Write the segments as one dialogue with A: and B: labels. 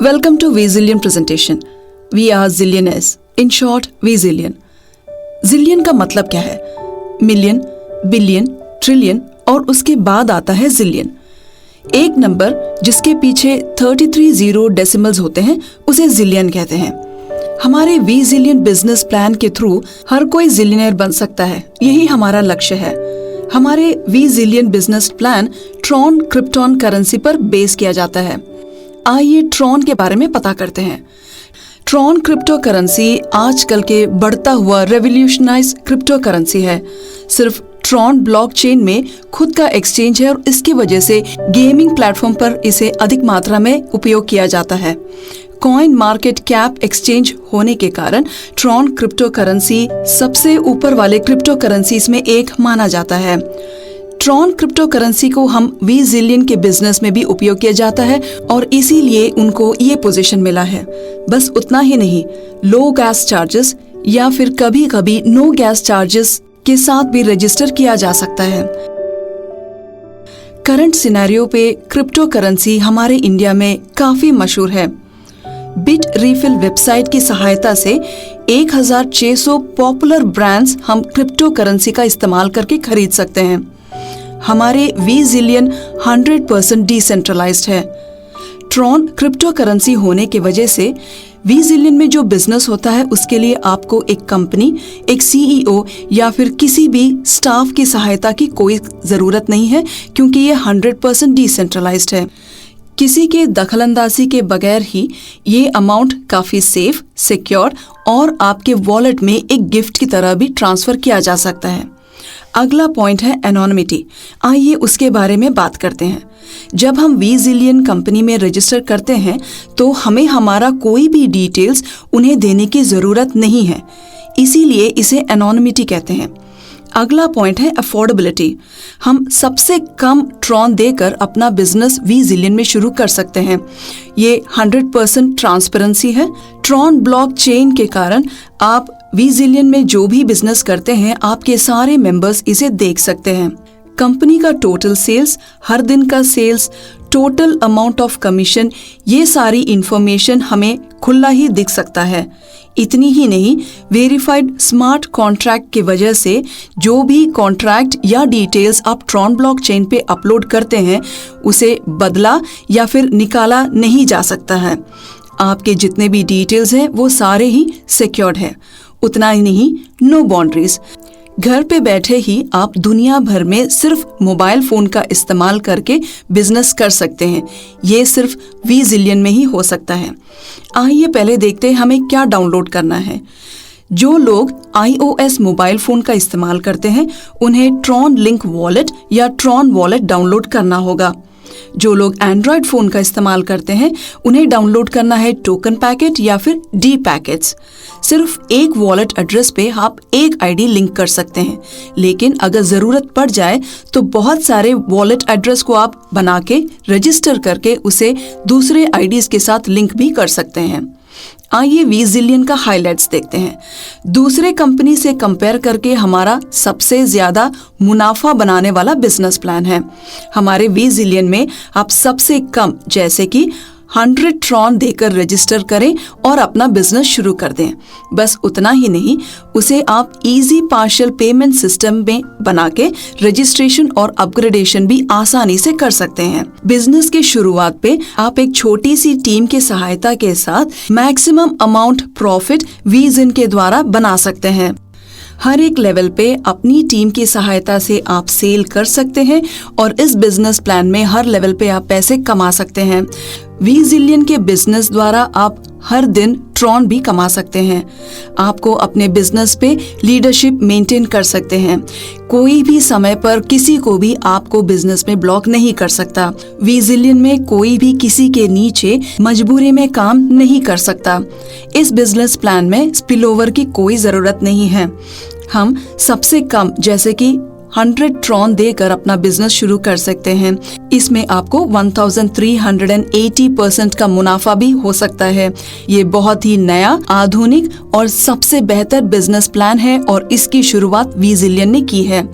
A: Welcome to Zillion presentation. We are Zillionaires. In short, Zillion. Zillion का मतलब क्या है? मिलियन, बिलियन, ट्रिलियन और उसके बाद आता है जिलियन। एक नंबर जिसके पीछे 33 जीरो डेसिमल्स होते हैं उसे जिलियन कहते हैं। हमारे Zillion बिजनेस प्लान के थ्रू हर कोई जिलियनर बन सकता है, यही हमारा लक्ष्य है। हमारे Zillion business plan Tron krypton currency पर बेस किया जाता है। आइए ट्रॉन के बारे में पता करते हैं। ट्रॉन क्रिप्टो करेंसी आजकल के बढ़ता हुआ रेवोल्यूशनाइज क्रिप्टो करेंसी है। सिर्फ ट्रॉन ब्लॉकचेन में खुद का एक्सचेंज है और इसकी वजह से गेमिंग प्लेटफॉर्म पर इसे अधिक मात्रा में उपयोग किया जाता है। कॉइन मार्केट कैप एक्सचेंज होने के कारण ट्रॉन क्रिप्टो करेंसी सबसे ऊपर वाले क्रिप्टो करेंसीज में एक माना जाता है। ट्रॉन क्रिप्टो करेंसी को हम Zillion के बिजनेस में भी उपयोग किया जाता है और इसीलिए उनको ये पोजीशन मिला है। बस उतना ही नहीं, लो गैस चार्जेस या फिर कभी कभी नो गैस चार्जेस के साथ भी रजिस्टर किया जा सकता है। करंट सिनेरियो पे क्रिप्टो करेंसी हमारे इंडिया में काफी मशहूर है। बिट रिफिल वेबसाइट की सहायता से 1600 पॉपुलर ब्रांड्स हम क्रिप्टो करेंसी का इस्तेमाल करके खरीद सकते हैं। हमारे Zillion 100% डिसेंट्रलाइज्ड है। ट्रॉन क्रिप्टो करेंसी होने की वजह से Zillion में जो बिजनेस होता है उसके लिए आपको एक कंपनी, एक CEO या फिर किसी भी स्टाफ की सहायता की कोई जरूरत नहीं है, क्योंकि ये 100% डिसेंट्रलाइज्ड है। किसी के दखलंदाजी के बगैर ही ये अमाउंट काफी सेफ, सिक्योर और आपके वॉलेट में एक गिफ्ट की तरह भी ट्रांसफर किया जा सकता है। अगला पॉइंट है एनोनिमिटी। आइए उसके बारे में बात करते हैं। जब हम Zillion कंपनी में रजिस्टर करते हैं तो हमें हमारा कोई भी डिटेल्स उन्हें देने की जरूरत नहीं है, इसीलिए इसे एनोनिमिटी कहते हैं। अगला पॉइंट है अफोर्डेबिलिटी। हम सबसे कम ट्रॉन देकर अपना बिजनेस Zillion में शुरू कर सकते हैं। ये 100% ट्रांसपेरेंसी है। ट्रॉन ब्लॉकचेन के कारण आप Zillion में जो भी बिजनेस करते हैं आपके सारे मेंबर्स इसे देख सकते हैं। कंपनी का टोटल सेल्स, हर दिन का sales, total amount of commission, ये सारी इंफॉर्मेशन हमें खुला ही दिख सकता है। इतनी ही नहीं, वेरीफाइड स्मार्ट कॉन्ट्रैक्ट की वजह से जो भी कॉन्ट्रैक्ट या डिटेल्स आप ट्रॉन ब्लॉकचेन पे अपलोड करते हैं उसे बदला या फिर निकाला नहीं जा सकता है। आपके जितने भी डिटेल्स हैं वो सारे ही सिक्योर्ड है। उतना ही नहीं, नो बाउंड्रीज। घर पे बैठे ही आप दुनिया भर में सिर्फ मोबाइल फोन का इस्तेमाल करके बिजनेस कर सकते हैं। ये सिर्फ Zillion में ही हो सकता है। आइए पहले देखते हैं हमें क्या डाउनलोड करना है। जो लोग iOS मोबाइल फोन का इस्तेमाल करते हैं उन्हें ट्रॉन लिंक वॉलेट या ट्रॉन वॉलेट डाउनलोड करना होगा। जो लोग एंड्रॉयड फोन का इस्तेमाल करते हैं उन्हें डाउनलोड करना है टोकन पैकेट या फिर डी पैकेट्स। सिर्फ एक वॉलेट एड्रेस पे आप एक आईडी लिंक कर सकते हैं, लेकिन अगर जरूरत पड़ जाए तो बहुत सारे वॉलेट एड्रेस को आप बना के रजिस्टर करके उसे दूसरे आईडीज के साथ लिंक भी कर सकते हैं। आइए Zillion का हाइलाइट्स देखते हैं। दूसरे कंपनी से कंपेयर करके हमारा सबसे ज्यादा मुनाफा बनाने वाला बिजनेस प्लान है। हमारे Zillion में आप सबसे कम जैसे कि 100 ट्रॉन देकर रजिस्टर करें और अपना बिजनेस शुरू कर दें। बस उतना ही नहीं, उसे आप इजी पार्शियल पेमेंट सिस्टम में बना के रजिस्ट्रेशन और अपग्रेडेशन भी आसानी से कर सकते हैं। बिजनेस की शुरुआत पे आप एक छोटी सी टीम की सहायता के साथ मैक्सिमम अमाउंट प्रॉफिट Zillion के द्वारा बना सकते हैं। हर एक लेवल पे अपनी टीम की सहायता से आप सेल कर सकते हैं और इस बिजनेस प्लान में हर लेवल पे आप पैसे कमा सकते हैं। Zillion के बिजनेस द्वारा आप हर दिन ट्रॉन भी कमा सकते हैं। आपको अपने बिजनेस पे लीडरशिप मेंटेन कर सकते हैं। कोई भी समय पर किसी को भी आपको बिजनेस में ब्लॉक नहीं कर सकता। Zillion में कोई भी किसी के नीचे मजबूरी में काम नहीं कर सकता। इस बिजनेस प्लान में स्पिलओवर की कोई जरूरत नहीं है। हम सबसे कम जैसे कि 100 ट्रॉन देकर अपना बिजनेस शुरू कर सकते हैं। इसमें आपको 1380% का मुनाफा भी हो सकता है। ये बहुत ही नया, आधुनिक और सबसे बेहतर बिजनेस प्लान है और इसकी शुरुआत Zillion ने की है।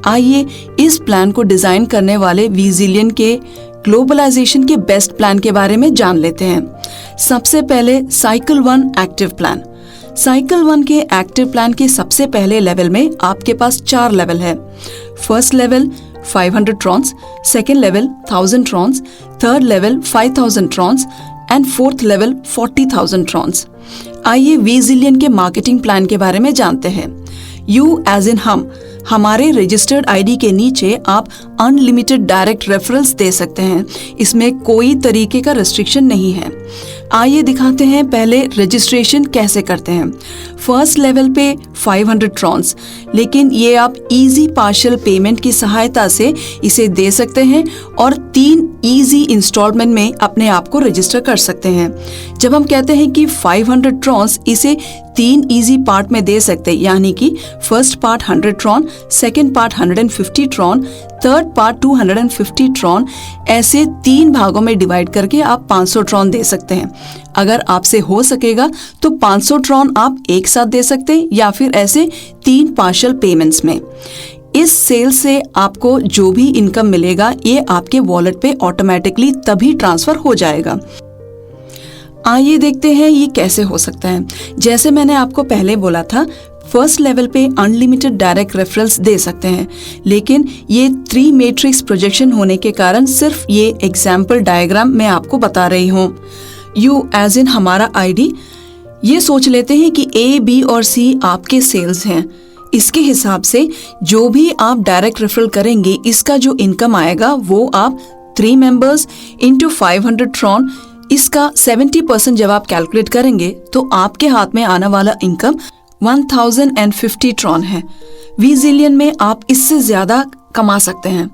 A: आइए इस प्लान को डिजाइन करने वाले Zillion के ग्लोबलाइजेशन के बेस्ट प्लान के बारे में जान लेते हैं। सबसे पहले साइकिल 1 एक्टिव प्लान। साइकिल 1 के एक्टिव प्लान के सबसे पहले लेवल में आपके पास 4 लेवल है। First level 500 trons, second level 1000 trons, third level 5000 trons and fourth level 40,000 trons. आइए वीजिलियन के मार्केटिंग प्लान के बारे में जानते हैं। यू एज इन हम, हमारे रजिस्टर्ड आईडी के नीचे आप अनलिमिटेड डायरेक्ट रेफरल्स दे सकते हैं। इसमें कोई तरीके का रिस्ट्रिक्शन नहीं है। आइए दिखाते हैं पहले रजिस्ट्रेशन कैसे करते हैं। फर्स्ट लेवल पे 500 ट्रॉन्स, लेकिन ये आप इजी पार्शियल पेमेंट की सहायता से इसे दे सकते हैं और 3 इजी इंस्टॉलमेंट में अपने आप को रजिस्टर कर सकते हैं। जब हम कहते हैं कि 500 ट्रॉन्स, इसे 3 इजी पार्ट में दे सकते हैं, यानी कि first part 100 Tron, second part 150 Tron, third part 250 Tron. ऐसे 3 भागों में डिवाइड करके आप 500 ट्रॉन दे सकते हैं। अगर आपसे हो सकेगा तो 500 ट्रॉन आप एक साथ दे सकते हैं या फिर ऐसे 3 पार्शियल पेमेंट्स में। इस सेल से आपको जो भी इनकम मिलेगा ये आपके वॉलेट पे ऑटोमेटिकली तभी ट्रांसफर हो जाएगा। आइए देखते हैं ये कैसे हो सकता है। जैसे मैंने आपको पहले बोला था, फर्स्ट लेवल पे अनलिमिटेड डायरेक्ट रेफरल्स दे सकते हैं, लेकिन ये 3 मैट्रिक्स प्रोजेक्शन होने के कारण सिर्फ ये एग्जाम्पल डायग्राम मैं आपको बता रही हूँ। यू एज इन हमारा आईडी, ये सोच लेते हैं कि ए, बी और सी आपके सेल्स हैं। इसके हिसाब से जो भी आप डायरेक्ट रेफरल करेंगे, इसका जो इनकम आएगा वो आप 3 मेंबर्स इंटू 500 ट्रॉन, इसका 70% जब आप कैलकुलेट करेंगे तो आपके हाथ में आने वाला इनकम 1050 ट्रॉन है। वीजिलियन में आप इससे ज्यादा कमा सकते हैं।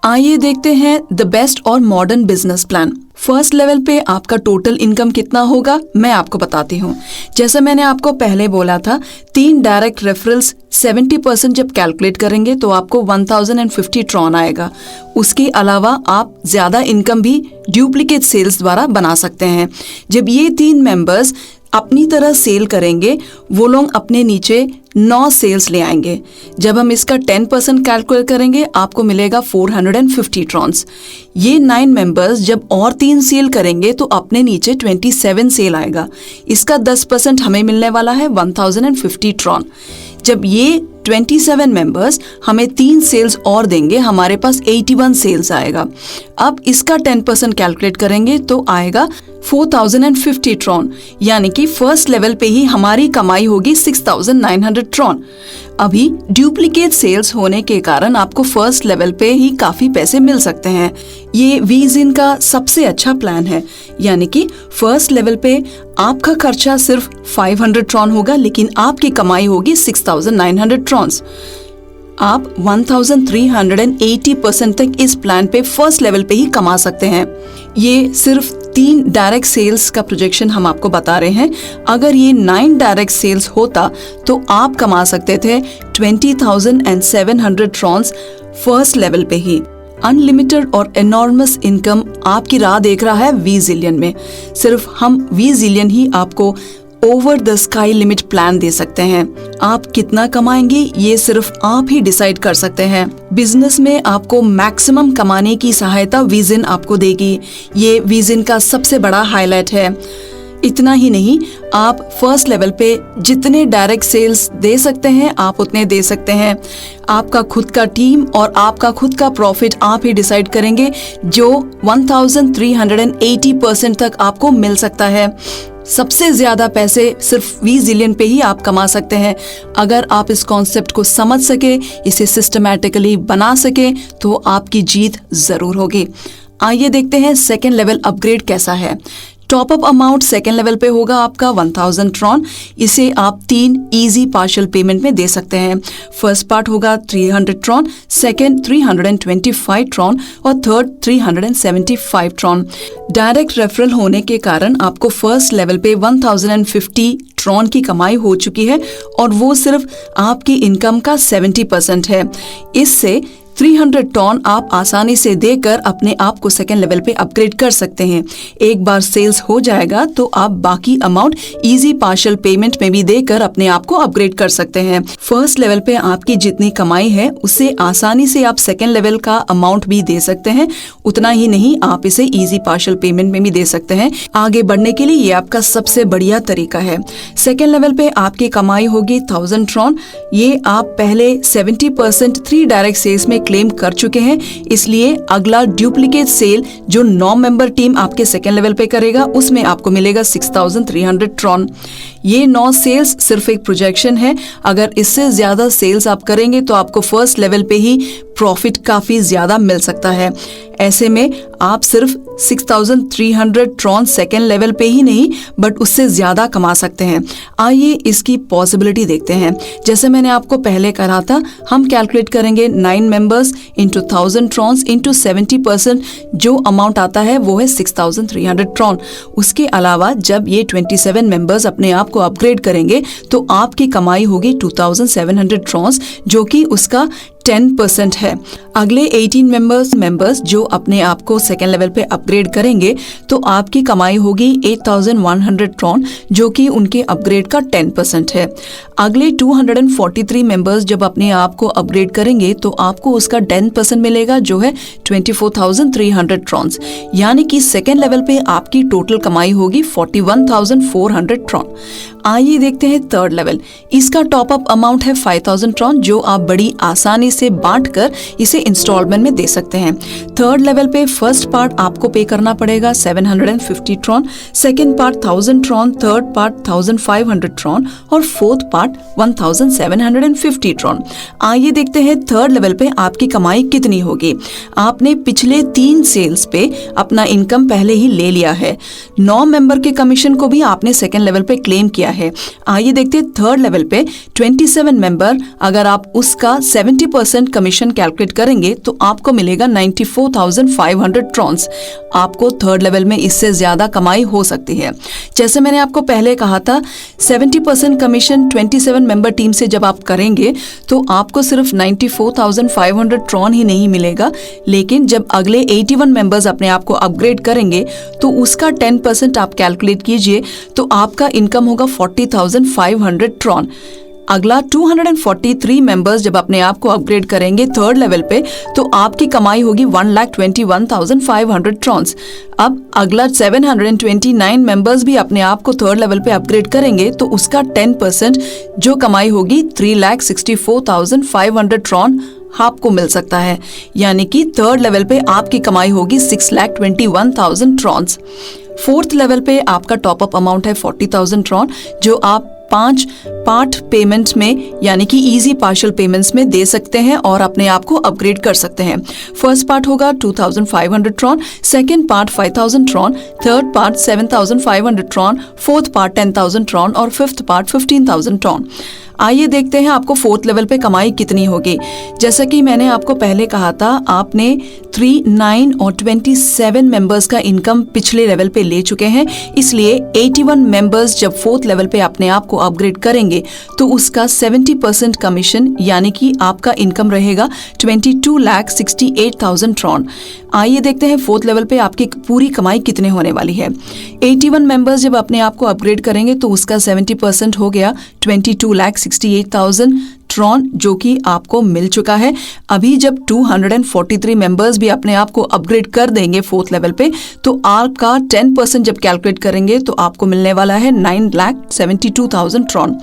A: आइए देखते हैं द बेस्ट और modern business plan. First level पे आपका टोटल इनकम कितना होगा मैं आपको बताती हूँ। जैसे मैंने आपको पहले बोला था, 3 डायरेक्ट रेफरल्स 70% जब कैलकुलेट करेंगे तो आपको 1050 ट्रॉन आएगा। उसके अलावा आप ज्यादा इनकम भी डुप्लीकेट सेल्स द्वारा बना सकते हैं। जब ये 3 मेंबर्स अपनी तरह सेल करेंगे, वो लोग अपने नीचे 9 सेल्स ले आएंगे। जब हम इसका 10% कैलकुलेट करेंगे आपको मिलेगा 450 ट्रॉन्स। ये 9 मेंबर्स जब और 3 सेल करेंगे तो अपने नीचे 27 सेल आएगा। इसका 10% हमें मिलने वाला है 1050 ट्रॉन। जब ये 27 मेंबर्स हमें 3 सेल्स और देंगे, हमारे पास 81 सेल्स आएगा। अब इसका 10% कैलकुलेट करेंगे तो आएगा 4050 ट्रॉन, यानी कि फर्स्ट लेवल पे ही हमारी कमाई होगी 6900 ट्रॉन। अभी डुप्लीकेट सेल्स होने के कारण आपको फर्स्ट लेवल पे ही काफी पैसे मिल सकते हैं। ये वीजिन का सबसे अच्छा प्लान है, यानी कि फर्स्ट लेवल पे आपका खर्चा सिर्फ 500 ट्रॉन होगा, लेकिन आपकी कमाई होगी 6900 ट्रॉन्स। आप 1380% तक इस प्लान पे फर्स्ट लेवल पे ही कमा सकते हैं। ये सिर्फ 3 डायरेक्ट सेल्स का प्रोजेक्शन हम आपको बता रहे हैं। अगर ये 9 डायरेक्ट सेल्स होता तो आप कमा सकते थे 20,700 ट्रॉन्स फर्स्ट लेवल पे ही। अनलिमिटेड और एनॉर्मस इनकम आपकी राह देख रहा है वीजिलियन में। सिर्फ हम वीजिलियन ही आपको over the sky limit plan दे सकते हैं। आप कितना कमाएंगे ये सिर्फ आप ही डिसाइड कर सकते हैं। बिजनेस में आपको मैक्सिमम कमाने की सहायता वीजिन आपको देगी। ये वीजिन का सबसे बड़ा हाईलाइट है। इतना ही नहीं, आप फर्स्ट लेवल पे जितने डायरेक्ट सेल्स दे सकते हैं आप उतने दे सकते हैं। आपका खुद का टीम और आपका खुद का प्रॉफिट आप ही डिसाइड करेंगे, जो 1380% तक आपको मिल सकता है। सबसे ज्यादा पैसे सिर्फ वीजिलियन पे ही आप कमा सकते हैं। अगर आप इस कॉन्सेप्ट को समझ सके, इसे सिस्टमैटिकली बना सके तो आपकी जीत जरूर होगी। आइए देखते हैं सेकेंड लेवल अपग्रेड कैसा है। Top up amount second level पे होगा आपका 1000 ट्रॉन। इसे आप 3 इजी पार्शियल पेमेंट में दे सकते हैं। फर्स्ट पार्ट होगा 300 ट्रॉन, सेकेंड 325 ट्रॉन और थर्ड 375 ट्रॉन। डायरेक्ट रेफरल होने के कारण आपको फर्स्ट लेवल पे 1050 ट्रॉन की कमाई हो चुकी है और वो सिर्फ आपकी इनकम का 70% है। इससे 300 टन आप आसानी से देकर अपने आप को सेकेंड लेवल पे अपग्रेड कर सकते हैं। एक बार सेल्स हो जाएगा तो आप बाकी अमाउंट इजी पार्शियल पेमेंट में भी देकर अपने आप को अपग्रेड कर सकते हैं। फर्स्ट लेवल पे आपकी जितनी कमाई है उससे आसानी से आप सेकेंड लेवल का अमाउंट भी दे सकते हैं। उतना ही नहीं, आप इसे इजी पार्शियल पेमेंट में भी दे सकते हैं। आगे बढ़ने के लिए ये आपका सबसे बढ़िया तरीका है। सेकेंड लेवल पे आपकी कमाई होगी 1000 ट्रॉन। ये आप पहले 70% 3 डायरेक्ट सेल्स में क्लेम कर चुके हैं, इसलिए अगला डुप्लीकेट सेल जो 9 मेंबर टीम आपके सेकेंड लेवल पे करेगा उसमें आपको मिलेगा 6300 ट्रॉन। ये 9 सेल्स सिर्फ एक प्रोजेक्शन है। अगर इससे ज्यादा सेल्स आप करेंगे तो आपको फर्स्ट लेवल पे ही प्रॉफिट काफी ज्यादा मिल सकता है। ऐसे में आप सिर्फ 6300 ट्रॉन सेकेंड लेवल पे ही नहीं बट उससे ज्यादा कमा सकते हैं। आइए इसकी पॉसिबिलिटी देखते हैं। जैसे मैंने आपको पहले कहा था, हम कैलकुलेट करेंगे 9 मेंबर्स इंटू 1000 ट्रॉन्स इंटू 70%, जो अमाउंट आता है वो है 6300 ट्रॉन। उसके अलावा जब ये 27 मेंबर्स अपने आप को अपग्रेड करेंगे तो आपकी कमाई होगी 2700 ट्रॉन्स, जो कि उसका 10% है। अगले 18 मेंबर्स जो अपने आप को सेकेंड लेवल पे अपग्रेड करेंगे तो आपकी कमाई होगी 8100 ट्रॉन, जो कि उनके अपग्रेड का 10% है। अगले 243 मेंबर्स जब अपने आप को अपग्रेड करेंगे तो आपको उसका 10% मिलेगा, जो है 24300 ट्रॉन्स। यानी कि सेकेंड लेवल पे आपकी टोटल कमाई होगी 41400 ट्रॉन। आइए देखते हैं थर्ड लेवल। इसका टॉप अप अमाउंट है 5000 ट्रॉन, जो आप बड़ी आसानी से बांटकर इसे इंस्टॉलमेंट में दे सकते हैं। थर्ड लेवल पे फर्स्ट पार्ट आपको पे करना पड़ेगा 750 Tron, second part 1000 Tron, third part 1500 Tron और फोर्थ पार्ट 1750 ट्रॉन। आइए देखते हैं थर्ड लेवल पे आपकी कमाई कितनी होगी। आपने पिछले 3 सेल्स पे अपना इनकम पहले ही ले लिया है। 9 मेंबर के कमीशन को भी आपने सेकेंड लेवल पे क्लेम किया है। आइए देखते हैं थर्ड लेवल पे 27 मेंबर, अगर आप उसका 70% कमीशन कैलकुलेट करेंगे तो आपको मिलेगा 94,500 ट्रॉन्स। आपको थर्ड लेवल में इससे ज्यादा कमाई हो सकती है। जैसे मैंने आपको पहले कहा था, 70% कमीशन 27 मेंबर टीम से जब आप करेंगे तो आपको सिर्फ 94,500 ट्रॉन ही नहीं मिलेगा, लेकिन जब अगले 81 मेंबर्स अपने आप को अपग्रेड करेंगे तो उसका 10% आप कैलकुलेट कीजिए तो आपका इनकम होगा 40,500 ट्रॉन। अगला 243 मेंबर्स जब अपने आप को अपग्रेड करेंगे थर्ड लेवल पे तो आपकी कमाई होगी 1,21,500 ट्रॉन्स। अब अगला 729 मेंबर्स भी अपने आप को थर्ड लेवल पे अपग्रेड करेंगे तो उसका 10% जो कमाई होगी 3,64,500 ट्रॉन आपको मिल सकता है। यानी कि थर्ड लेवल पे आपकी कमाई होगी 6,21,000 ट्रॉन्स। फोर्थ लेवल पे आपका टॉप अप अमाउंट है 40,000 ट्रॉन, जो आप 5 पार्ट पेमेंट में यानी कि इजी पार्शियल पेमेंट्स में दे सकते हैं और अपने आप को अपग्रेड कर सकते हैं। फर्स्ट पार्ट होगा 2500 Tron, second part 5000 Tron, third part 7500 Tron, fourth part 10,000 Tron और फिफ्थ पार्ट 15,000 ट्रॉन। आइए देखते हैं आपको फोर्थ लेवल पे कमाई कितनी होगी। जैसा कि मैंने आपको पहले कहा था, आपने 3, 9 और 27 मेंबर्स का इनकम पिछले लेवल पे ले चुके हैं, इसलिए 81 मेंबर्स जब फोर्थ लेवल पे अपने आप को अपग्रेड करेंगे तो उसका 70% कमीशन यानी कि आपका इनकम रहेगा 22,68,000 ट्रॉन। आइए देखते हैं फोर्थ लेवल पे आपकी पूरी कमाई कितने होने वाली है। 81 मेंबर्स जब अपने आप को अपग्रेड करेंगे तो उसका 70% हो गया 22,68,000 ट्रॉन, जो कि आपको मिल चुका है। अभी जब 243 मेंबर्स भी अपने आप को अपग्रेड कर देंगे फोर्थ लेवल पे तो आपका 10% जब कैलकुलेट करेंगे तो आपको मिलने वाला है 9,72,000 ट्रॉन।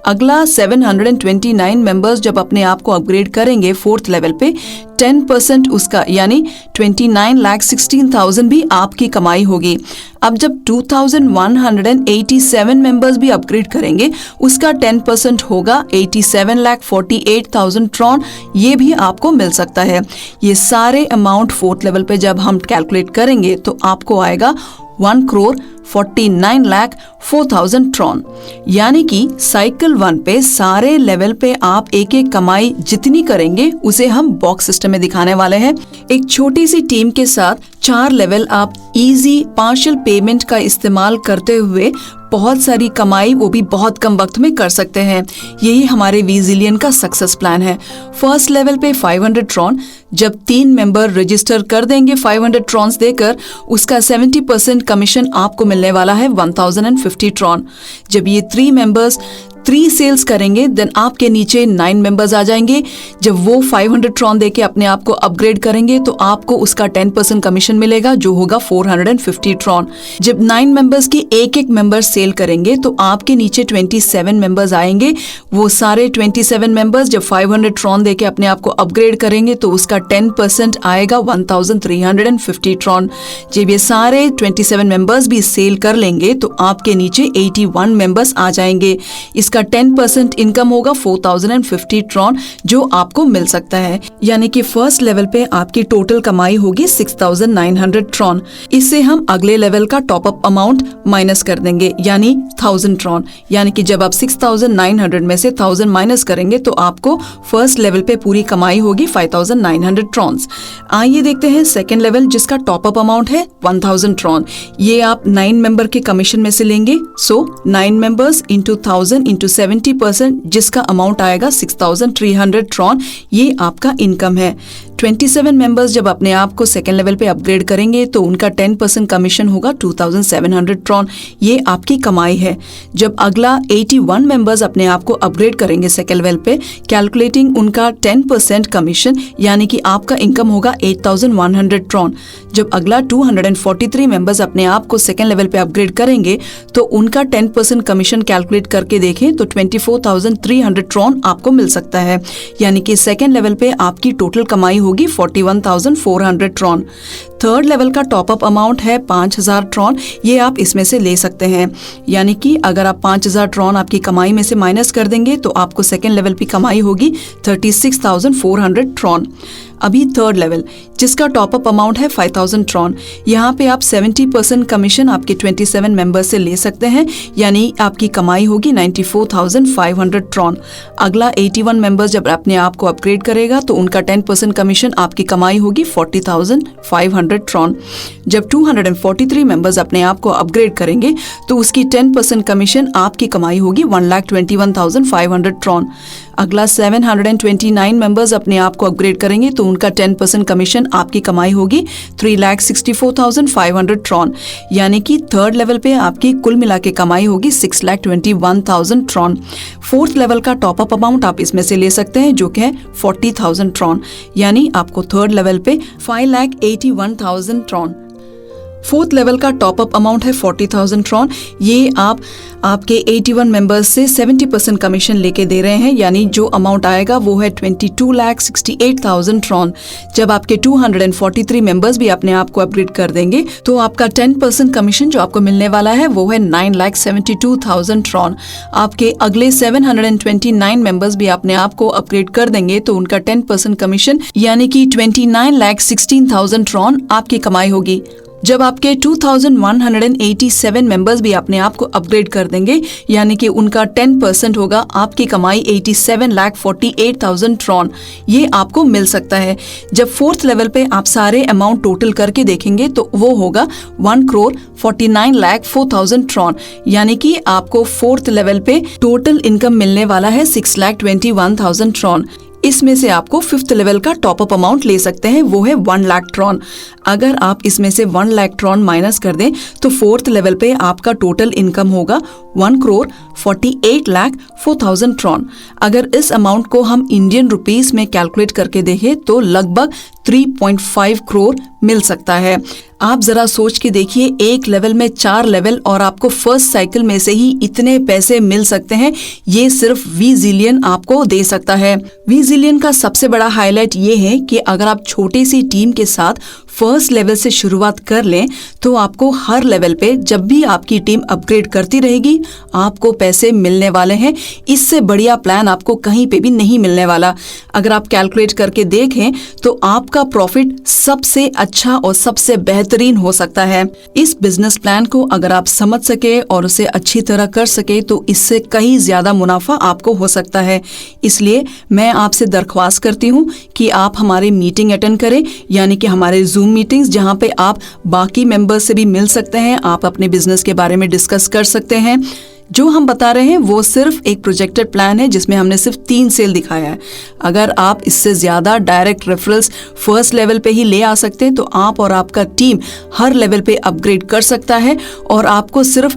A: अगला 729 मेंबर्स जब अपने आप को अपग्रेड करेंगे फोर्थ लेवल पे 10% उसका यानी 29,16,000 भी आपकी कमाई होगी। अब जब 2187 मेंबर्स भी अपग्रेड करेंगे उसका 10% होगा 87,48,000 ट्रॉन, ये भी आपको मिल सकता है। ये सारे अमाउंट फोर्थ लेवल पे जब हम कैलकुलेट करेंगे तो आपको आएगा 1,49,04,000 ट्रॉन। यानी कि साइकिल 1 पे सारे लेवल पे आप एक एक कमाई जितनी करेंगे उसे हम बॉक्स सिस्टम में दिखाने वाले हैं। एक छोटी सी टीम के साथ 4 लेवल आप इजी पार्शियल पेमेंट का इस्तेमाल करते हुए बहुत सारी कमाई वो भी बहुत कम वक्त में कर सकते हैं। यही हमारे वीजिलियन का सक्सेस प्लान है। फर्स्ट लेवल पे 500 ट्रॉन, जब 3 मेंबर रजिस्टर कर देंगे 500 ट्रॉन्स देकर, उसका 70% कमीशन आपको मिलने वाला है 1050 ट्रॉन। जब ये 3 मेंबर्स 3 सेल्स करेंगे देन आपके नीचे 9 मेंबर्स आ जाएंगे। जब वो 500 ट्रॉन देके अपने आप को अपग्रेड करेंगे तो आपको उसका 10% कमीशन मिलेगा जो होगा 450 ट्रॉन। जब 9 मेंबर्स की एक मेंबर सेल करेंगे तो आपके नीचे 27 मेंबर्स आएंगे। वो सारे 27 मेंबर्स जब 500 ट्रॉन देके अपने आप को अपग्रेड करेंगे तो उसका 10% आएगा 1350 ट्रॉन। जब ये सारे 27 मेंबर्स भी सेल कर लेंगे तो आपके नीचे 81 मेंबर्स आ जाएंगे। इसका 10% इनकम होगा 4050 ट्रॉन जो आपको मिल सकता है। यानी कि फर्स्ट लेवल पे आपकी टोटल कमाई होगी 6900 ट्रॉन। इससे हम अगले लेवल का टॉप अप अमाउंट माइनस कर देंगे यानी 1000 ट्रॉन। यानी कि जब आप 6900 में से 1000 माइनस करेंगे तो आपको फर्स्ट लेवल पे पूरी कमाई होगी 5900 ट्रॉन्स। आइए देखते हैं सेकेंड लेवल जिसका टॉप अप अमाउंट है 1000 ट्रॉन। ये आप 9 मेंबर के कमीशन में से लेंगे। सो 9 मेंबर्स इंटू 1000 इंटू 70% जिसका अमाउंट आएगा 6300 ट्रॉन, ये आपका इनकम है। 27 मेंबर्स जब अपने आप को सेकेंड लेवल पे अपग्रेड करेंगे तो उनका 10% कमीशन होगा 2700 ट्रॉन, ये आपकी कमाई है। जब अगला 81 मेंबर्स अपने आप को अपग्रेड करेंगे सेकेंड लेवल पे, कैलकुलेटिंग उनका 10% कमीशन यानी कि आपका इनकम होगा 8100 ट्रॉन। जब अगला 243 मेंबर्स अपने आप को सेकेंड लेवल पे अपग्रेड करेंगे तो उनका 10% कमीशन कैलकुलेट करके देखें तो 24300 ट्रॉन आपको मिल सकता है। यानी कि सेकेंड लेवल पे आपकी टोटल कमाई होगी 41,400 ट्रॉन। थर्ड लेवल का टॉप अप अमाउंट है 5000 ट्रॉन, ये आप इसमें से ले सकते हैं। यानी कि अगर आप 5000 ट्रॉन आपकी कमाई में से माइनस कर देंगे तो आपको सेकेंड लेवल की कमाई होगी 36,400 ट्रॉन। अभी थर्ड लेवल जिसका टॉप अप अमाउंट है 5000 ट्रॉन, यहाँ पे आप 70% कमीशन आपके 27 मेंबर्स से ले सकते हैं। यानी आपकी कमाई होगी 94,500 ट्रॉन। अगला 81 मेंबर्स जब अपने आप को अपग्रेड करेगा तो उनका 10% कमीशन आपकी कमाई होगी 40,500 ट्रॉन। जब 243 मेंबर्स अपने आप को अपग्रेड करेंगे तो उसकी 10% कमीशन आपकी कमाई होगी 1,21,500 ट्रॉन। अगला 729 मेंबर्स अपने आप को अपग्रेड करेंगे तो उनका 10% कमीशन आपकी कमाई होगी 3,64,500 ट्रॉन। यानी कि थर्ड लेवल पे आपकी कुल मिला के कमाई होगी 6,21,000 ट्रॉन। फोर्थ लेवल का टॉप अप अमाउंट आप इसमें से ले सकते हैं जो कि है 40,000 ट्रॉन। यानी आपको थर्ड लेवल पे 5,81,000 ट्रॉन। फोर्थ लेवल का टॉप अप अमाउंट है 40,000 ट्रॉन। ये आप आपके 81 मेंबर्स से 70% कमीशन लेके दे रहे हैं। यानी जो अमाउंट आएगा वो है 22,68,000 ट्रॉन। जब आपके 243 मेंबर्स भी अपने आप को अपग्रेड कर देंगे तो आपका 10% कमीशन जो आपको मिलने वाला है वो है 9,72,000 ट्रॉन। आपके अगले 729 मेंबर्स भी अपने आप को अपग्रेड कर देंगे तो उनका 10% कमीशन यानी कि 29,16,000 ट्रॉन आपकी कमाई होगी। जब आपके 2187 मेंबर्स भी अपने आप को अपग्रेड कर देंगे यानी कि उनका 10% होगा आपकी कमाई 87,48,000 ट्रॉन, ये आपको मिल सकता है। जब फोर्थ लेवल पे आप सारे अमाउंट टोटल करके देखेंगे तो वो होगा 1,49,04,000 ट्रॉन। यानी कि आपको फोर्थ लेवल पे टोटल इनकम मिलने वाला है 6,21,000 ट्रॉन। इसमें से आपको फिफ्थ लेवल का टॉप अप अमाउंट ले सकते हैं वो है 1 लाख ट्रॉन। अगर आप इसमें से 1 लाख ट्रॉन माइनस कर दें तो फोर्थ लेवल पे आपका टोटल इनकम होगा 1,48,04,000 ट्रॉन। अगर इस अमाउंट को हम इंडियन रुपीस में कैलकुलेट करके देखें तो लगभग 3.5 करोड़ मिल सकता है। आप जरा सोच के देखिए, एक लेवल में 4 लेवल और आपको फर्स्ट साइकिल में से ही इतने पैसे मिल सकते हैं। ये सिर्फ वीजिलियन आपको दे सकता है। वीजिलियन का सबसे बड़ा हाईलाइट ये है कि अगर आप छोटी सी टीम के साथ फर्स्ट लेवल से शुरुआत कर लें तो आपको हर लेवल पे जब भी आपकी टीम अपग्रेड करती रहेगी आपको पैसे मिलने वाले हैं। इससे बढ़िया प्लान आपको कहीं पे भी नहीं मिलने वाला। अगर आप कैलकुलेट करके देखें तो आपका प्रॉफिट सबसे अच्छा और सबसे बेहतरीन हो सकता है। इस बिजनेस प्लान को अगर आप समझ सके और उसे अच्छी तरह कर सके तो इससे कहीं ज्यादा मुनाफा आपको हो सकता है। इसलिए मैं आपसे दरख्वास्त करती हूँ कि आप हमारी मीटिंग अटेंड करें, यानी कि हमारे Zoom जूम मीटिंग्स जहां पे आप बाकी मेंबर्स से भी मिल सकते हैं, आप अपने बिजनेस के बारे में डिस्कस कर सकते हैं। जो हम बता रहे हैं वो सिर्फ एक प्रोजेक्टेड प्लान है जिसमें हमने सिर्फ 3 सेल दिखाया है। अगर आप इससे ज़्यादा डायरेक्ट रेफरल्स फर्स्ट लेवल पे ही ले आ सकते हैं तो आप और आपका टीम हर लेवल पे अपग्रेड कर सकता है और आपको सिर्फ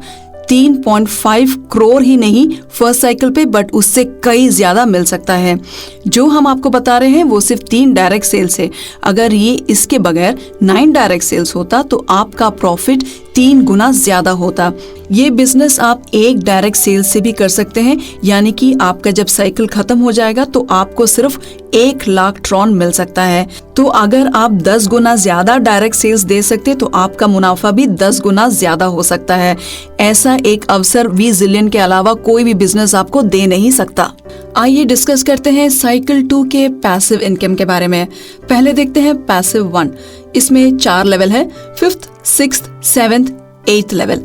A: 3.5 करोड़ ही नहीं फर्स्ट साइकिल पे बट उससे कई ज़्यादा मिल सकता है। जो हम आपको बता रहे हैं वो सिर्फ 3 डायरेक्ट सेल्स है। अगर ये इसके बगैर 9 डायरेक्ट सेल्स होता तो आपका प्रॉफिट 3 गुना ज़्यादा होता। ये बिजनेस आप एक डायरेक्ट सेल्स से भी कर सकते हैं, यानी कि आपका जब साइकिल खत्म हो जाएगा तो आपको सिर्फ 1 लाख ट्रॉन मिल सकता है। तो अगर आप 10 गुना ज्यादा डायरेक्ट सेल्स दे सकते तो आपका मुनाफा भी 10 गुना ज्यादा हो सकता है। ऐसा एक अवसर वी-जिलियन के अलावा कोई भी बिजनेस आपको दे नहीं सकता। आइए डिस्कस करते हैं साइकिल 2 के पैसिव इनकम के बारे में। पहले देखते हैं पैसिव 1। इसमें 4 लेवल है, 5th, 6th, 7th, 8th level.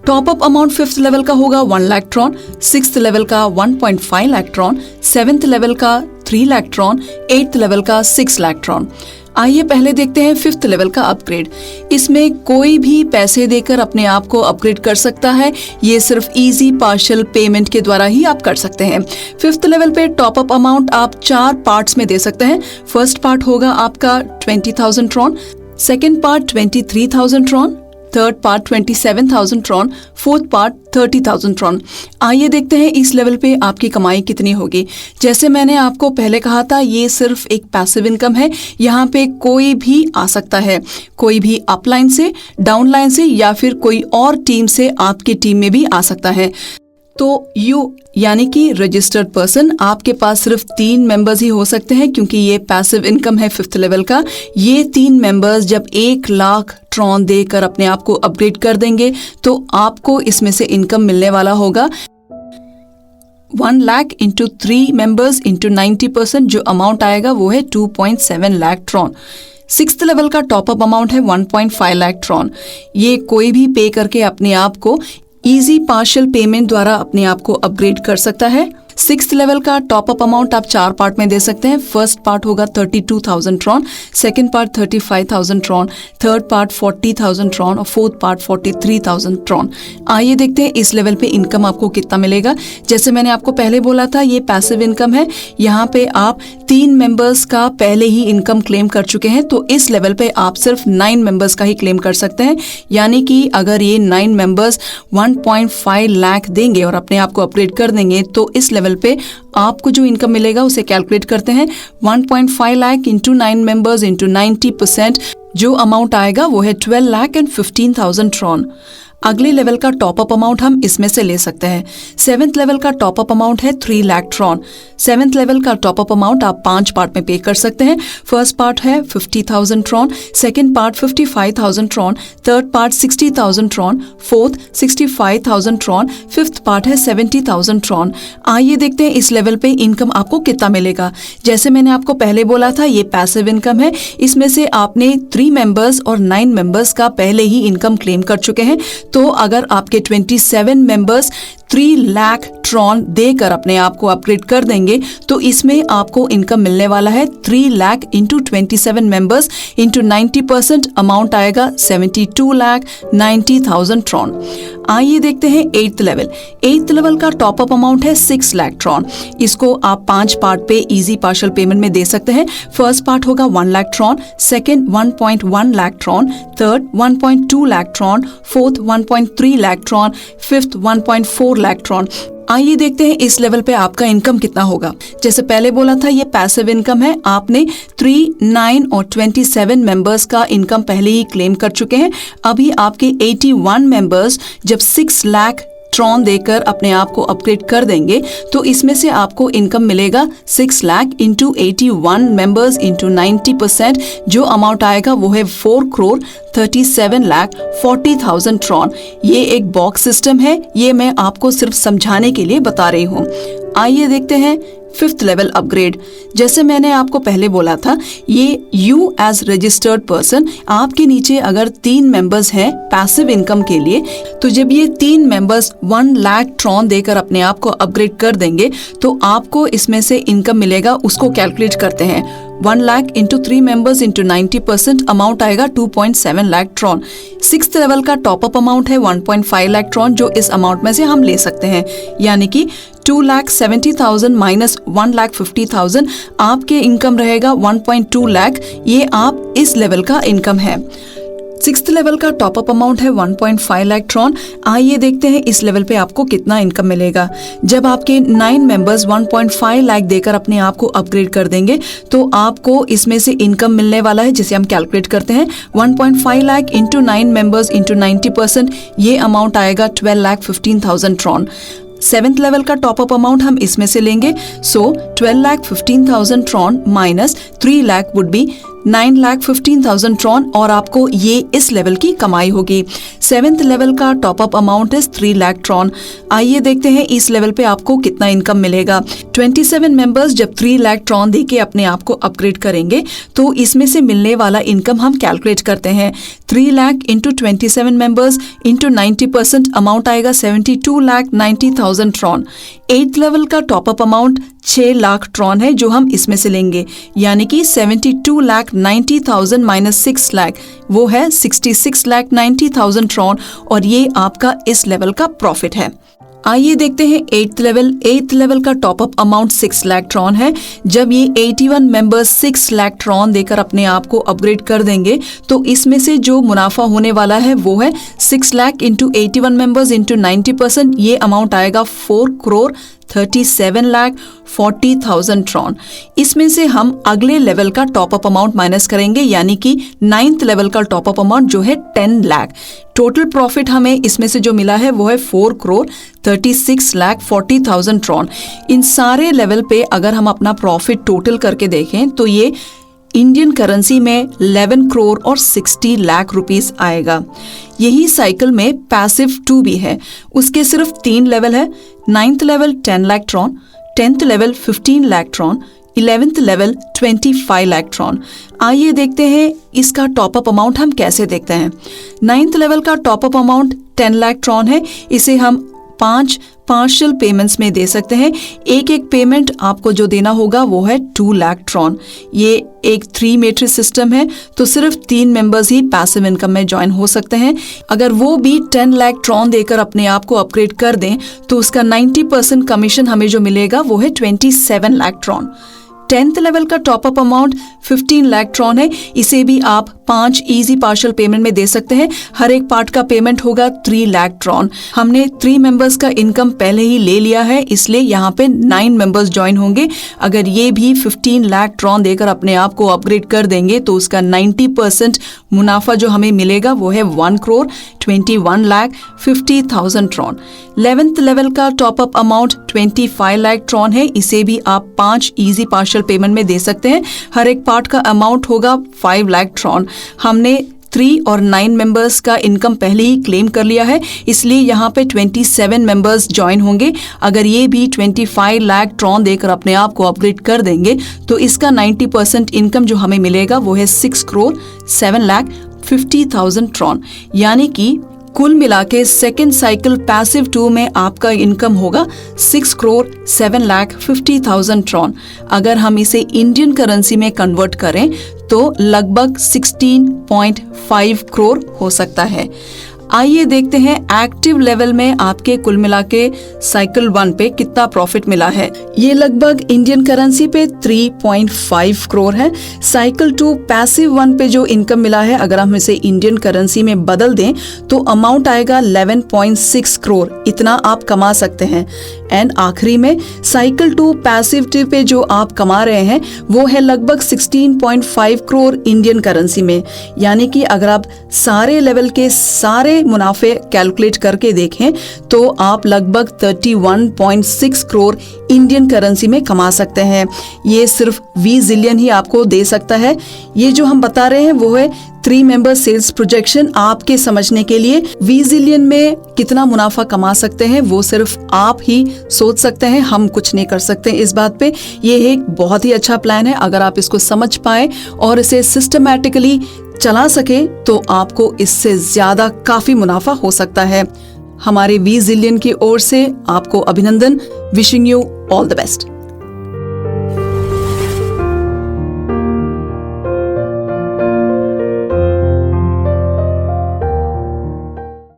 A: Top up amount 5th level का होगा 1 लाख ट्रॉन, 6th लेवल का 1.5 लाख ट्रॉन, 7th लेवल का 3 लाख ट्रॉन, 8th लेवल का 6 लाख ट्रॉन। आइए पहले देखते हैं 5th लेवल का अपग्रेड। इसमें कोई भी पैसे देकर अपने आप को अपग्रेड कर सकता है, ये सिर्फ इजी पार्शियल पेमेंट के द्वारा ही आप कर सकते हैं। 5th लेवल पे टॉप अप अमाउंट आप 4 पार्ट्स में दे सकते हैं। फर्स्ट पार्ट होगा आपका 20,000 Tron, second part 23,000 Tron, third part 27,000 Tron, fourth part 30,000 Tron. आइए देखते हैं इस लेवल पे आपकी कमाई कितनी होगी। जैसे मैंने आपको पहले कहा था ये सिर्फ एक पैसिव इनकम है, यहाँ पे कोई भी आ सकता है, कोई भी अपलाइन से, डाउनलाइन से या फिर कोई और टीम से आपकी टीम में भी आ सकता है। तो यू यानी कि रजिस्टर्ड पर्सन, आपके पास सिर्फ 3 मेंबर्स ही हो सकते हैं क्योंकि ये पैसिव इनकम है 5th लेवल का। ये 3 मेंबर्स जब 1 लाख ट्रॉन देकर अपने आप को अपग्रेड कर देंगे तो आपको इसमें से इनकम मिलने वाला होगा 1 लाख इंटू 3 मेंबर्स इंटू 90%। जो अमाउंट आएगा वो है 2.7 लाख ट्रॉन। 6th लेवल का टॉपअप अमाउंट है 1.5 लाख ट्रॉन। ये कोई भी पे करके अपने आप को इजी पार्शियल पेमेंट द्वारा अपने आप को अपग्रेड कर सकता है। 6th लेवल का टॉपअप अमाउंट आप 4 पार्ट में दे सकते हैं। फर्स्ट पार्ट होगा 32,000 Tron, second part 35,000 Tron, third part 40,000 Tron और फोर्थ पार्ट 43,000 ट्रॉन। आइए देखते हैं इस लेवल पे इनकम आपको कितना मिलेगा। जैसे मैंने आपको पहले बोला था ये पैसिव इनकम है, यहाँ पे आप 3 मेंबर्स का पहले ही इनकम क्लेम कर चुके हैं, तो इस लेवल पे आप सिर्फ 9 मेंबर्स का ही क्लेम कर सकते हैं। यानी कि अगर ये 9 मेंबर्स 1.5 लाख देंगे और अपने आप को अपग्रेड कर देंगे तो इस लेवल पे आपको जो इनकम मिलेगा उसे कैलकुलेट करते हैं। 1.5 लाख इंटू 9 मेंबर्स इंटू 90%, जो अमाउंट आएगा वो है 12,15,000 ट्रॉन। अगले लेवल का टॉपअप अमाउंट हम इसमें से ले सकते हैं। 7th लेवल का टॉपअप अमाउंट है 3 लाख ट्रॉन। 7th लेवल का टॉपअप अमाउंट आप 5 पार्ट में पे कर सकते हैं। फर्स्ट पार्ट है 50,000 Tron, second part 55,000 Tron, third part 60,000 Tron, fourth 65,000 Tron, fifth part है 70,000 ट्रॉन। आइए देखते हैं इस लेवल पे इनकम आपको कितना मिलेगा। जैसे मैंने आपको पहले बोला था ये पैसिव इनकम है, इसमें से आपने 3 मेंबर्स और 9 मेंबर्स का पहले ही इनकम क्लेम कर चुके हैं। तो अगर आपके 27 मेंबर्स 3 लाख ट्रॉन देकर अपने आप को अपग्रेड कर देंगे तो इसमें आपको इनकम मिलने वाला है 3 lakh into 27 members into 90%, amount आएगा 72,90,000 ट्रॉन। आइए देखते हैं 8th लेवल। 8th लेवल का टॉपअप अमाउंट है 6 लाख ट्रॉन। इसको आप 5 पार्ट पे इजी पार्शियल पेमेंट में दे सकते हैं। फर्स्ट पार्ट होगा 1 lakh Tron, second 1.1 lakh Tron, third 1.2 lakh Tron, fourth 1.3 lakh Tron, fifth 1.4 lakh Tron. आइए देखते हैं इस लेवल पे आपका इनकम कितना होगा। जैसे पहले बोला था ये पैसिव इनकम है, आपने 3, 9 और 27 मेंबर्स का इनकम पहले ही क्लेम कर चुके हैं। अभी आपके 81 मेंबर्स जब 6 लाख ट्रॉन देकर अपने आप को अपग्रेड कर देंगे तो इसमें से आपको इनकम मिलेगा 6 लाख इंटू 81 मेंबर्स इंटू 90%, जो अमाउंट आएगा वो है 4,37,40,000 ट्रॉन। ये एक बॉक्स सिस्टम है, ये मैं आपको सिर्फ समझाने के लिए बता रही हूँ। आइए देखते हैं 5th लेवल अपग्रेड। जैसे मैंने आपको पहले बोला था, ये यू एज रजिस्टर्ड पर्सन, आपके नीचे अगर 3 मेंबर्स हैं पैसिव इनकम के लिए, तो जब ये 3 मेंबर्स 1 लाख ट्रॉन देकर अपने आप को अपग्रेड कर देंगे तो आपको इसमें से इनकम मिलेगा। उसको कैलकुलेट करते हैं, 1 lakh into 3 members into 90% amount आएगा 2.7 लाख ट्रॉन। 6th लेवल का टॉपअप अमाउंट है 1.5 लाख ट्रॉन, जो इस अमाउंट में से हम ले सकते हैं, यानी कि 2,70,000 माइनस 1,50,000 आपके इनकम रहेगा 1.2 लाख। ये आप इस लेवल का इनकम है। 6th लेवल का टॉपअप अमाउंट है 1.5 लाख ट्रॉन। आइए देखते हैं इस लेवल पे आपको कितना इनकम मिलेगा। जब आपके 9 मेंबर्स 1.5 लाख देकर अपने आप को अपग्रेड कर देंगे तो आपको इसमें से इनकम मिलने वाला है, जिसे हम कैलकुलेट करते हैं 1.5 लाख इंटू 9 मेंबर्स इंटू 90%, ये अमाउंट आएगा 12,15,000 ट्रॉन। 7th लेवल का टॉपअप अमाउंट हम इसमें से लेंगे, सो 12,15,000 Tron minus 3 lakh would be 9,15,000 Tron, और आपको ये इस लेवल की कमाई होगी। 7th लेवल का top up amount is 3 lakh Tron. आइए देखते हैं इस लेवल पे आपको कितना इनकम मिलेगा। 27 मेंबर्स जब 3 लाख ट्रॉन देके अपने आप को अपग्रेड करेंगे तो इसमें से मिलने वाला इनकम हम कैलकुलेट करते हैं। 3 lakh into 27 members into 90% amount आएगा 72,90,000 ट्रॉन। 8th लेवल का टॉपअप अमाउंट 6 लाख ट्रॉन है, जो हम इसमें से लेंगे, यानी कि 72,90,000 माइनस 6 लाख, वो है 66,90,000 ट्रॉन, और ये आपका इस लेवल का प्रॉफिट है। आइए देखते हैं 8th लेवल। 8th लेवल का टॉपअप अमाउंट 6 लाख ट्रॉन है। जब ये 81 मेंबर्स 6 लाख ट्रॉन देकर अपने आप को अपग्रेड कर देंगे तो इसमें से जो मुनाफा होने वाला है वो है 6 लाख इंटू 81 मेंबर्स इंटू 90%, ये अमाउंट आएगा 4,37,40,000 ट्रॉन। इसमें से हम अगले लेवल का टॉपअप अमाउंट माइनस करेंगे, यानी कि 9th लेवल का टॉपअप अमाउंट जो है 10 लाख। टोटल प्रॉफिट हमें इसमें से जो मिला है वो है 4,36,40,000 ट्रॉन। इन सारे लेवल पे अगर हम अपना प्रॉफिट टोटल करके देखें तो ये इंडियन करेंसी में 11 करोड़ और 60 लाख रुपीस आएगा। यही साइकिल में पैसिव 2 भी है, उसके सिर्फ 3 लेवल है। 9th level 10 lakh Tron, 10th level 15 lakh Tron, 11th level 25 lakh Tron. आइए देखते हैं इसका टॉपअप अमाउंट हम कैसे देखते हैं। 9th लेवल का टॉपअप अमाउंट 10 लाख ट्रॉन है, इसे हम 5 पार्शियल पेमेंट्स में दे सकते हैं। एक एक पेमेंट आपको जो देना होगा वो है 2 लाख ट्रॉन। ये एक 3 मैट्रिक्स सिस्टम है, तो सिर्फ 3 मेंबर्स ही पैसिव इनकम में ज्वाइन हो सकते हैं। अगर वो भी 10 लाख ट्रॉन देकर अपने आप को अपग्रेड कर दें तो उसका 90% कमीशन हमें जो मिलेगा वो है 27 लाख ट्रॉन। 10th लेवल का टॉपअप अमाउंट 15 लाख ट्रॉन है, इसे भी आप 5 इजी पार्शियल पेमेंट में दे सकते हैं। हर एक पार्ट का पेमेंट होगा 3 लाख ट्रॉन। हमने 3 मेंबर्स का इनकम पहले ही ले लिया है, इसलिए यहाँ पे 9 मेंबर्स ज्वाइन होंगे। अगर ये भी 15 लाख ट्रॉन देकर अपने आप को अपग्रेड कर देंगे तो उसका 90% मुनाफा जो हमें मिलेगा वो है 1,21,50,000 ट्रॉन। 11th लेवल का टॉपअप अमाउंट 25 लाख ट्रॉन है, इसे भी आप 5 इजी पार्शियल पेमेंट में दे सकते हैं। हर एक पार्ट का अमाउंट होगा 5 लाख ट्रॉन। हमने 3 और 9 मेंबर्स का इनकम पहले ही क्लेम कर लिया है, इसलिए यहाँ पे 27 मेंबर्स ज्वाइन होंगे। अगर ये भी 25 लाख ट्रॉन देकर अपने आप को अपग्रेड कर देंगे तो इसका 90% इनकम जो हमें मिलेगा वो है 6,07,50,000 ट्रॉन। यानी कि कुल मिला के सेकेंड साइकिल पैसिव 2 में आपका इनकम होगा 6,07,50,000 ट्रॉन। अगर हम इसे इंडियन करेंसी में कन्वर्ट करें तो लगभग 16.5 करोड़ हो सकता है। आइए देखते हैं एक्टिव लेवल में आपके कुल मिला के साइकिल 1 पे कितना प्रॉफिट मिला है। ये लगभग इंडियन करेंसी पे 3.5 करोड़ है। साइकिल 2 पैसिव 1 पे जो इनकम मिला है, अगर हम इसे इंडियन करेंसी में बदल दें तो अमाउंट आएगा 11.6 करोड़। इतना आप कमा सकते हैं। एंड आखिरी में साइकिल 2 पैसिव 2 पे जो आप कमा रहे हैं वो है लगभग 16.5 करोड़ इंडियन करेंसी में। यानी कि अगर आप सारे लेवल के सारे मुनाफे कैलकुलेट करके देखें तो आप लगभग 31.6 करोड़ इंडियन करेंसी में कमा सकते हैं। ये सिर्फ 20 जिलियन ही आपको दे सकता है। ये जो हम बता रहे हैं वो है 3 मेंबर सेल्स प्रोजेक्शन आपके समझने के लिए वीजिलियन में कितना मुनाफा कमा सकते हैं वो सिर्फ आप ही सोच सकते हैं, हम कुछ नहीं कर सकते इस बात पे। ये एक बहुत ही अच्छा प्लान है, अगर आप इसको समझ पाए और इसे सिस्टमैटिकली चला सके तो आपको इससे ज्यादा काफी मुनाफा हो सकता है। हमारे वीजिलियन की ओर से आपको अभिनंदन। Wishing you all the best.